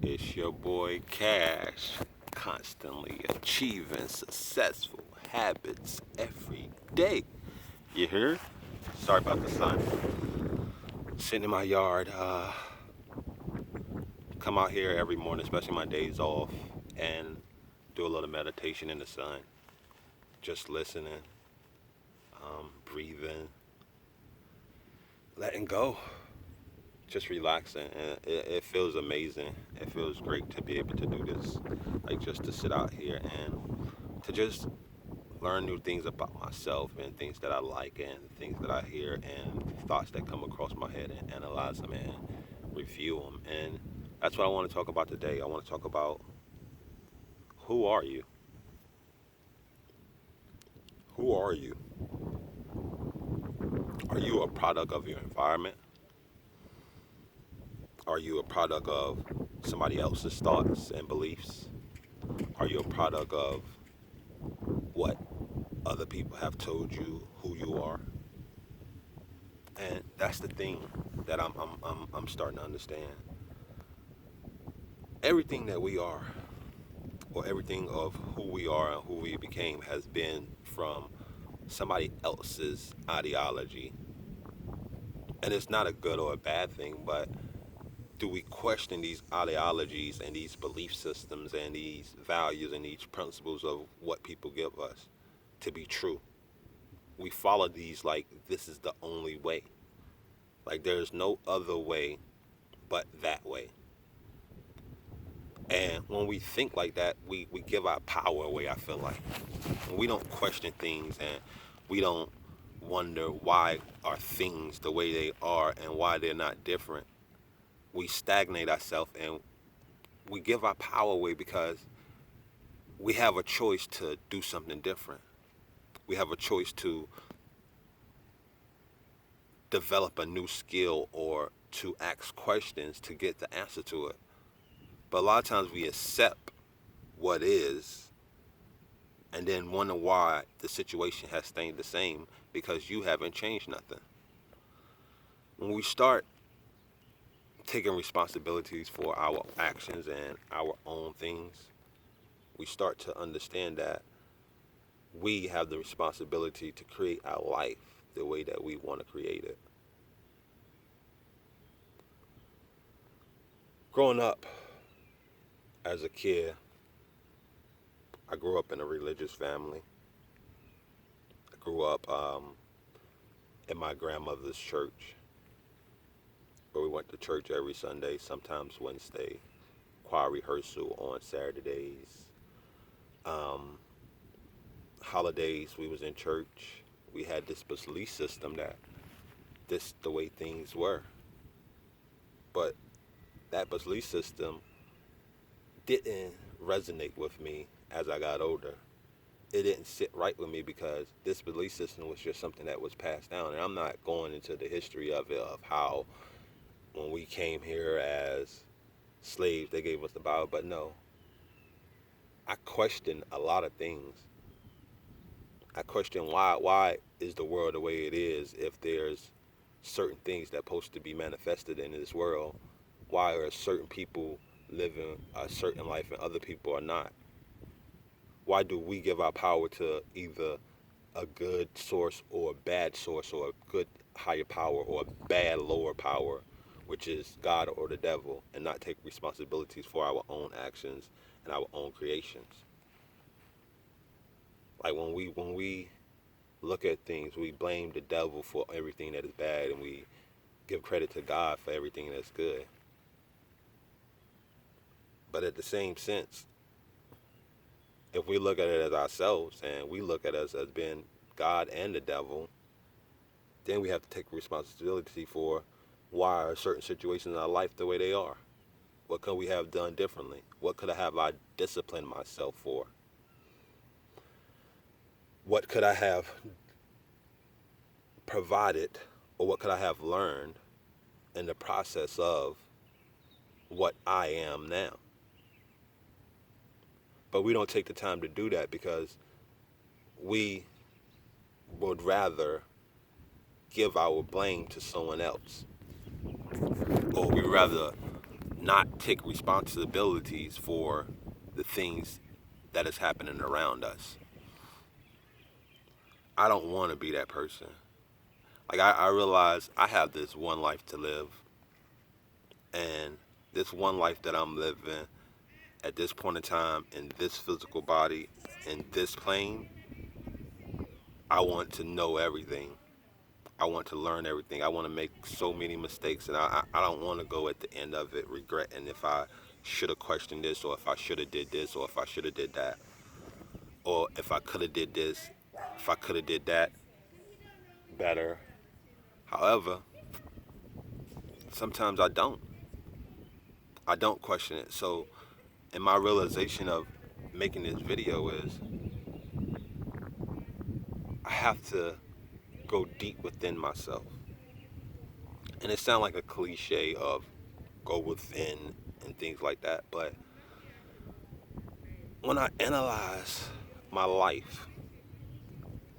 It's your boy Cash, constantly achieving successful habits every day. You hear? Sorry about the sun. Sitting in my yard, come out here every morning, especially my days off, and do a little meditation in the sun. Just listening, breathing, letting go, just relaxing. And it feels amazing. It feels great to be able to do this. Like just to sit out here and to just learn new things about myself and things that I like and things that I hear and thoughts that come across my head and analyze them and review them. And that's what I want to talk about today. I want to talk about who are you? Who are you? Are you a product of your environment? Are you a product of somebody else's thoughts and beliefs? Are you a product of what other people have told you who you are? And that's the thing that I'm starting to understand. Everything that we are, or everything of who we are and who we became, has been from somebody else's ideology. And it's not a good or a bad thing, but do we question these ideologies and these belief systems and these values and these principles of what people give us to be true? We follow these like this is the only way. Like there's no other way but that way. And when we think like that, we give our power away, I feel like. When we don't question things and we don't wonder why are things the way they are and why they're not different, we stagnate ourselves and we give our power away because we have a choice to do something different. We have a choice to develop a new skill or to ask questions to get the answer to it. But a lot of times we accept what is and then wonder why the situation has stayed the same because you haven't changed nothing. When we start taking responsibilities for our actions and our own things, we start to understand that we have the responsibility to create our life the way that we want to create it. Growing up as a kid, I grew up in a religious family. I grew up in my grandmother's church, where we went to church every Sunday, sometimes Wednesday, choir rehearsal on Saturdays. Um, Holidays, we was in church. We had this belief system that this the way things were. But that belief system didn't resonate with me as I got older. It didn't sit right with me because this belief system was just something that was passed down. And I'm not going into the history of it, of how when we came here as slaves, they gave us the Bible. But no, I question a lot of things. I question why is the world the way it is if there's certain things that are supposed to be manifested in this world? Why are certain people living a certain life and other people are not? Why do we give our power to either a good source or a bad source, or a good higher power or a bad lower power, which is God or the devil, and not take responsibilities for our own actions and our own creations? Like when we look at things, we blame the devil for everything that is bad, and we give credit to God for everything that's good. But at the same sense, if we look at it as ourselves and we look at us as being God and the devil, then we have to take responsibility for why are certain situations in our life the way they are. What could we have done differently? What could I have I disciplined myself for? What could I have provided, or what could I have learned in the process of what I am now? But we don't take the time to do that because we would rather give our blame to someone else, or we rather not take responsibilities for the things that is happening around us. I don't want to be that person. Like I realize I have this one life to live, and this one life that I'm living at this point in time in this physical body in this plane, I want to know everything. I want to learn everything. I want to make so many mistakes, and I don't want to go at the end of it regretting if I should have questioned this, or if I should have did this, or if I should have did that, or if I could have did this, if I could have did that better. However, sometimes I don't. I don't question it. So, and my realization of making this video is I have to go deep within myself. And it sounds like a cliche of go within and things like that, but when I analyze my life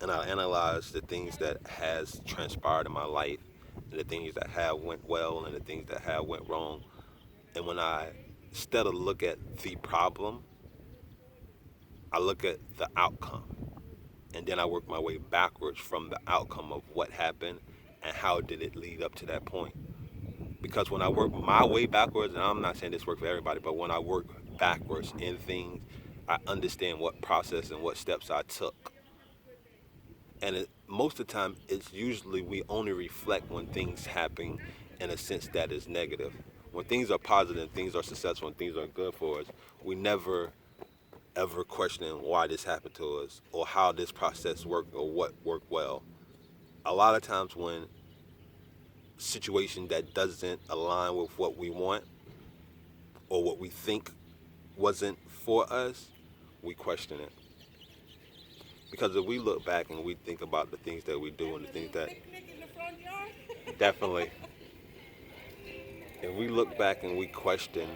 and I analyze the things that has transpired in my life and the things that have went well and the things that have went wrong, and when I instead of look at the problem, I look at the outcome, and then I work my way backwards from the outcome of what happened and how did it lead up to that point. Because when I work my way backwards, and I'm not saying this works for everybody, but when I work backwards in things, I understand what process and what steps I took. And most of the time, it's usually we only reflect when things happen in a sense that is negative. When things are positive, things are successful, and things are good for us, we never ever questioning why this happened to us or how this process worked or what worked well. A lot of times when situation that doesn't align with what we want or what we think wasn't for us, we question it. Because if we look back and we think about the things that we do and the things that definitely, if we look back and we question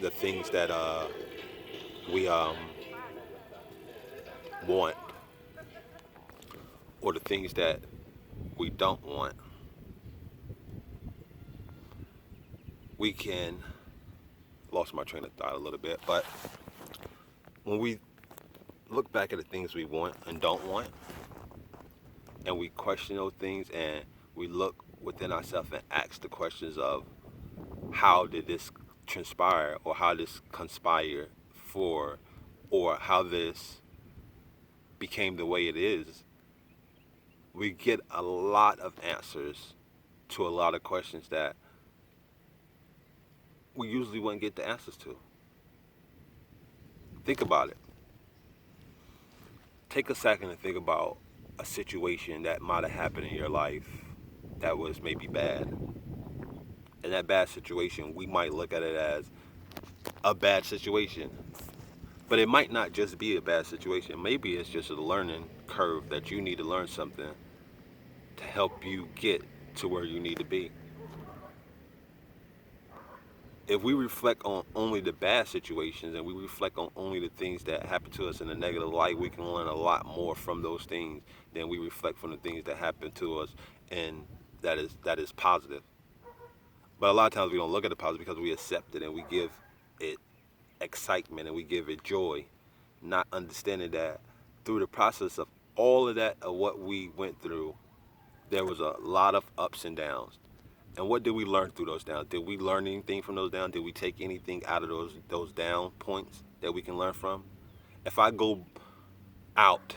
the things that we want or the things that we don't want, we can lost my train of thought a little bit, but when we look back at the things we want and don't want, and we question those things, and we look within ourselves and ask the questions of how did this transpire, or how this conspire for, or how this became the way it is, we get a lot of answers to a lot of questions that we usually wouldn't get the answers to. Think about it. Take a second and think about a situation that might have happened in your life that was maybe bad. And that bad situation, we might look at it as a bad situation. But it might not just be a bad situation. Maybe it's just a learning curve that you need to learn something to help you get to where you need to be. If we reflect on only the bad situations and we reflect on only the things that happen to us in a negative light, we can learn a lot more from those things than we reflect from the things that happen to us and that is positive. But a lot of times we don't look at the positive because we accept it and we give it excitement and we give it joy, not understanding that through the process of all of that, of what we went through, there was a lot of ups and downs. And what did we learn through those downs? Did we learn anything from those downs? Did we take anything out of those down points that we can learn from? If I go out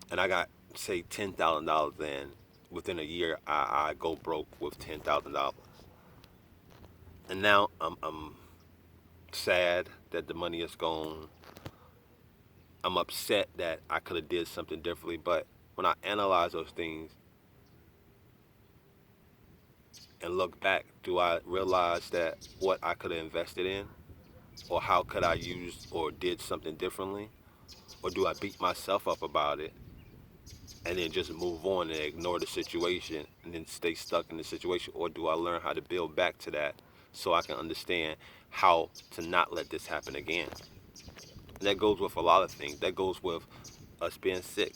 and I got, say, $10,000 in, within a year I go broke with $10,000. And now I'm sad that the money is gone. I'm upset that I could have did something differently. But when I analyze those things and look back, do I realize that what I could have invested in, or how could I use or did something differently? Or do I beat myself up about it and then just move on and ignore the situation and then stay stuck in the situation? Or do I learn how to build back to that so I can understand how to not let this happen again? And that goes with a lot of things. That goes with us being sick.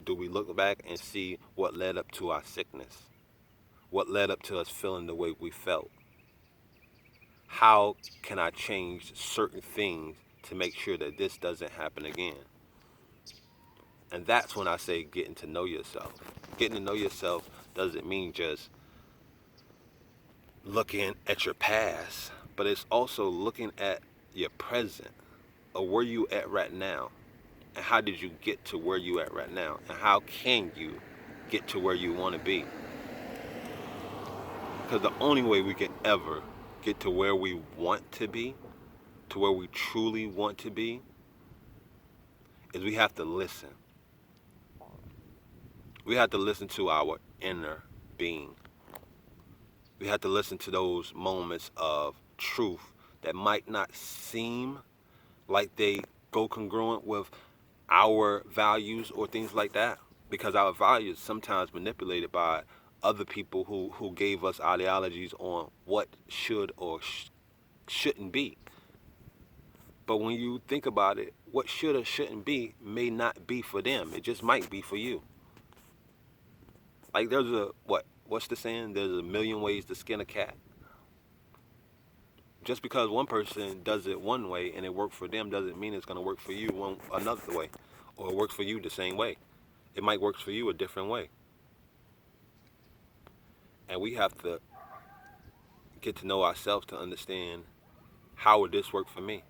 Do we look back and see what led up to our sickness? What led up to us feeling the way we felt? how can I change certain things to make sure that this doesn't happen again? And that's when I say getting to know yourself. Getting to know yourself doesn't mean just looking at your past, but it's also looking at your present, or where you at right now, and how did you get to where you at right now, and how can you get to where you want to be? Because the only way we can ever get to where we want to be, to where we truly want to be, is we have to listen. We have to listen to our inner being. We have to listen to those moments of truth that might not seem like they go congruent with our values or things like that, because our values sometimes manipulated by other people who gave us ideologies on what should or shouldn't be. But when you think about it, what should or shouldn't be may not be for them. It just might be for you. Like there's what's the saying? There's a million ways to skin a cat. Just because one person does it one way and it worked for them doesn't mean it's going to work for you another way, or it works for you the same way. It might work for you a different way. And we have to get to know ourselves to understand, how would this work for me?